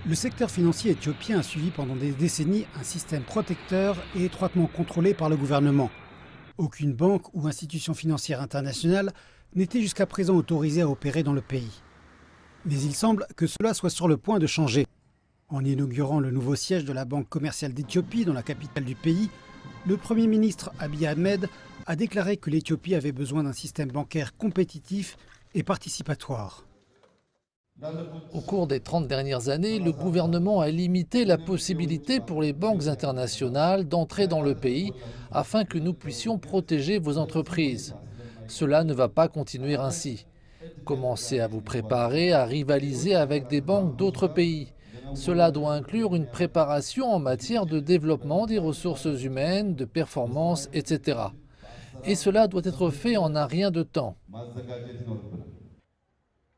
Le secteur financier éthiopien a suivi pendant des décennies un système protecteur et étroitement contrôlé par le gouvernement. Aucune banque ou institution financière internationale n'était jusqu'à présent autorisée à opérer dans le pays. Mais il semble que cela soit sur le point de changer. En inaugurant le nouveau siège de la Banque commerciale d'Éthiopie dans la capitale du pays, le Premier ministre Abiy Ahmed a déclaré que l'Éthiopie avait besoin d'un système bancaire compétitif et participatoire. Au cours des 30 dernières années, le gouvernement a limité la possibilité pour les banques internationales d'entrer dans le pays afin que nous puissions protéger vos entreprises. Cela ne va pas continuer ainsi. Commencez à vous préparer à rivaliser avec des banques d'autres pays. Cela doit inclure une préparation en matière de développement des ressources humaines, de performance, etc. Et cela doit être fait en un rien de temps.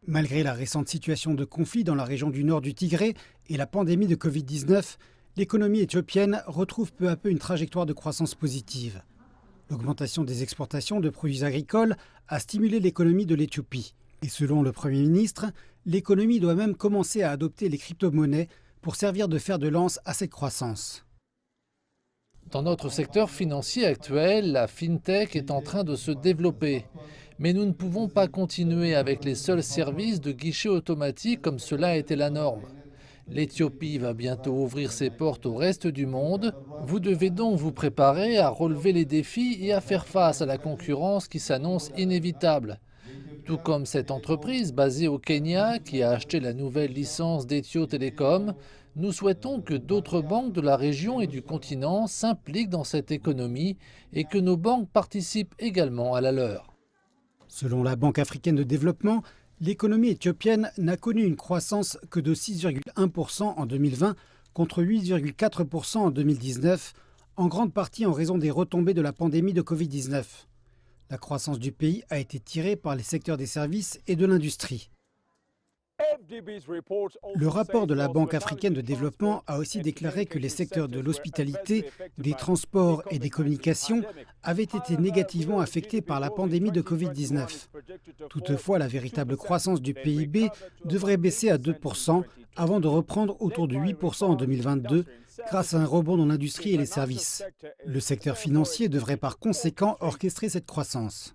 Malgré la récente situation de conflit dans la région du nord du Tigré et la pandémie de Covid-19, l'économie éthiopienne retrouve peu à peu une trajectoire de croissance positive. L'augmentation des exportations de produits agricoles a stimulé l'économie de l'Éthiopie. Et selon le Premier ministre, l'économie doit même commencer à adopter les crypto-monnaies pour servir de fer de lance à cette croissance. Dans notre secteur financier actuel, la FinTech est en train de se développer. Mais nous ne pouvons pas continuer avec les seuls services de guichet automatique comme cela a été la norme. L'Éthiopie va bientôt ouvrir ses portes au reste du monde. Vous devez donc vous préparer à relever les défis et à faire face à la concurrence qui s'annonce inévitable. Tout comme cette entreprise basée au Kenya qui a acheté la nouvelle licence d'Ethio Telecom, nous souhaitons que d'autres banques de la région et du continent s'impliquent dans cette économie et que nos banques participent également à la leur. Selon la Banque africaine de développement, l'économie éthiopienne n'a connu une croissance que de 6,1% en 2020 contre 8,4% en 2019, en grande partie en raison des retombées de la pandémie de Covid-19. La croissance du pays a été tirée par les secteurs des services et de l'industrie. Le rapport de la Banque africaine de développement a aussi déclaré que les secteurs de l'hospitalité, des transports et des communications avaient été négativement affectés par la pandémie de Covid-19. Toutefois, la véritable croissance du PIB devrait baisser à 2% avant de reprendre autour de 8% en 2022 grâce à un rebond dans l'industrie et les services. Le secteur financier devrait par conséquent orchestrer cette croissance.